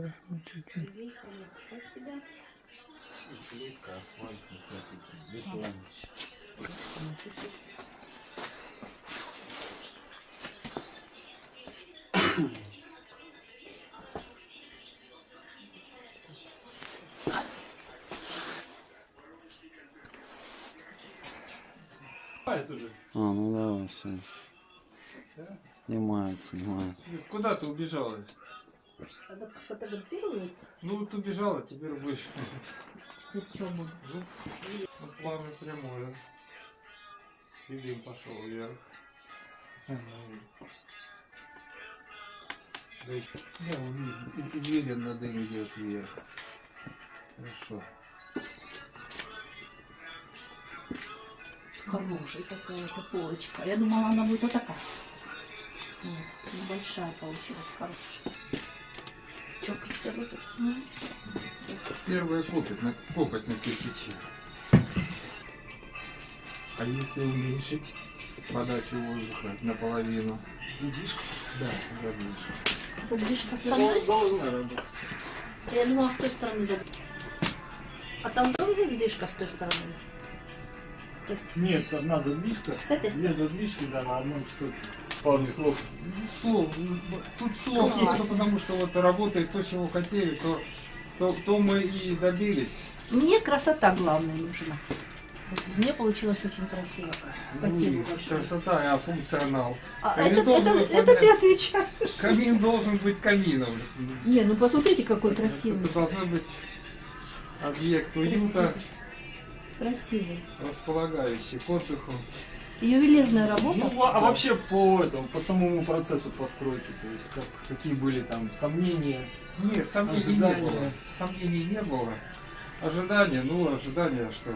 мелкая, ну, чуть-чуть. Плитка, асфальт, бетон. Это уже. Ну да, все. Снимают. Куда ты убежала? Надо фотографировать? Ну вот убежала, теперь будешь. Ну, что буду? Ну, пламя прямое. И дым пошел вверх. Да, уверенно дым идет вверх. Хорошо. Хорошая какая-то полочка. Я думала, она будет вот такая. Вот, небольшая получилась, хорошая. Чё, как уже? Первая копоть на кирпиче. А если уменьшить подачу воздуха наполовину? Задвижка? Да, задвижка. Задвижка с одной стороны. Должна работать. Я думала, с той стороны задвижка. А там тоже задвижка с той стороны? С той стороны. Нет, одна задвижка. С этой Две задвижки, да, на одном штоке. Пару слов. Слов. Тут слов Классно. нет, потому что вот работает то, чего хотели, то мы и добились. Мне красота главная нужна. Вот мне получилось очень красиво. Спасибо Ну, большое. красота, а функционал. А Камин это должен быть ты понятен. отвечаешь. Камин должен быть камином. Не, ну посмотрите, какой красивый. Это должен быть объект уюта, Красивый. располагающий к отдыху. Ювелирная работа. Ну, а вообще по самому процессу постройки, то есть какие были там сомнения? Нет, сомнений не Ожидания. было. Сомнений не было. Ожидания, что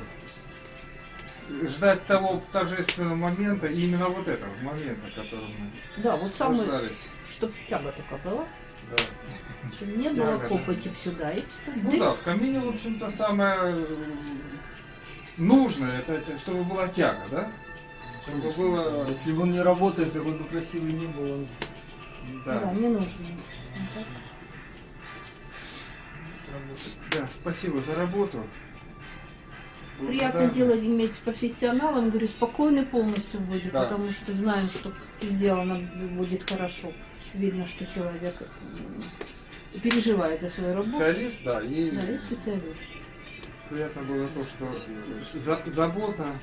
ждать того торжественного момента, и именно вот этого момента, которым мы Да, вот самый, рождались. чтобы тяга только была, Да. чтобы не было Тяга, копоти сюда и все. Ну да, в камине, в общем-то, самое нужное, это чтобы была тяга, да? Чтобы было... Если он не работает, какой бы красивый ни был, он Да, Да. не нужно. сработает. Да, спасибо за работу. Приятно Благодарны. дело иметь с профессионалом, говорю, спокойный полностью будет, Да. потому что знаю, что сделано будет хорошо. Видно, что человек переживает за свою работу. Специалист, да, и Да, и специалист. приятно было то, что забота.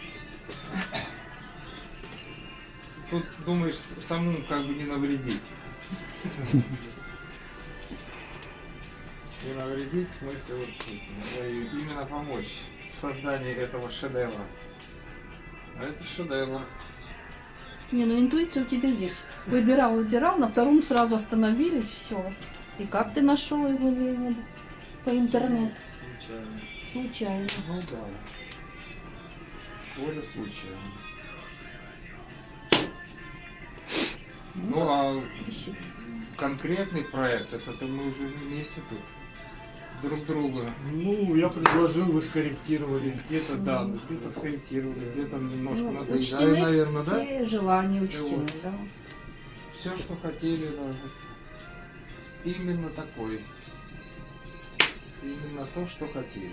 Тут думаешь самому как бы не навредить. Не навредить, в смысле вот именно помочь в создании этого шедевра. А это шедевр. Не, ну интуиция у тебя есть. Выбирал, на втором сразу остановились, все. И как ты нашел его Леонида? По интернету? Случайно. Случайно. Ну да. Воля случая. Ну а Ищи. конкретный проект, это мы уже вместе тут друг друга. Ну, я предложил, вы скорректировали. Где-то да, где-то скорректировали, где-то немножко Ну, надоедали, учтены наверное, да? все желания учтены, да. Все, что хотели, да. Вот. Именно такой. Именно то, что хотели.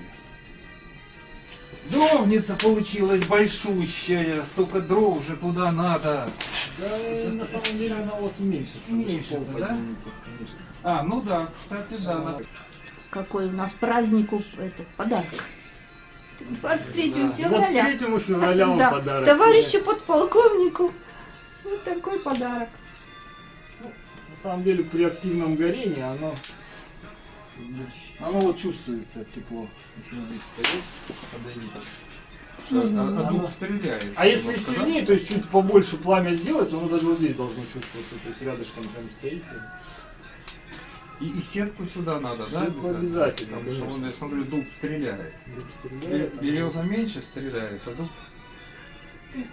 Дровница получилась большущая, столько дров же туда надо. Да, на самом деле она у вас уменьшится. Уменьшится, Пол да? поднимите, конечно. А, ну да, кстати, да. надо. Какой у нас празднику этот подарок. 23 Да. февраля. 23 февраля вам Да, подарок. товарищу подполковнику. Вот такой подарок. На самом деле при активном горении оно вот чувствуется тепло. Если он здесь стоит, подойдет. А Мгм. дух стреляет. А если немножко, да? сильнее, то есть чуть побольше пламя сделать, то оно даже вот здесь должно чувствоваться. То есть рядышком прям стоит. И сетку сюда надо, да? Сетку обязательно, Потому что конечно. он, я смотрю, дуб стреляет. Вдруг стреляет, а Береза меньше стреляет, а дуб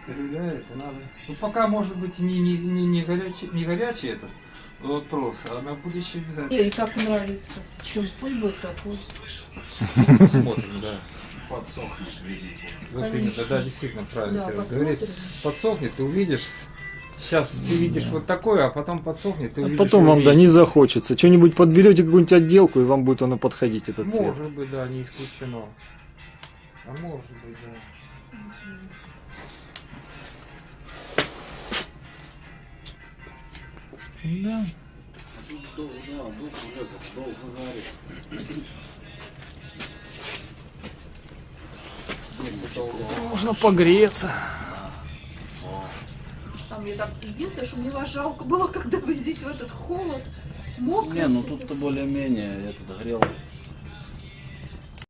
стреляет, и надо. Ну пока может быть не горячий этот вопрос, а на будущее обязательно. Ей как нравится. Чем пусть будет такой. Посмотрим, да. Подсохнет, видите. Вот Конечно. именно, да, действительно правильно Да, Серега говорит. посмотрим. Подсохнет, ты увидишь Сейчас ты видишь вот такое, а потом подсохнет. Ты А увидишь потом его вам, да, весь. не захочется. Что-нибудь подберете, какую-нибудь отделку, и вам будет оно подходить, этот цвет. Может быть, да, не исключено. А может быть, да. Да. Можно погреться. Там мне так единственное, что мне вас жалко было, когда вы здесь в этот холод мокрые. Не, ну сидите. тут-то более-менее этот грел.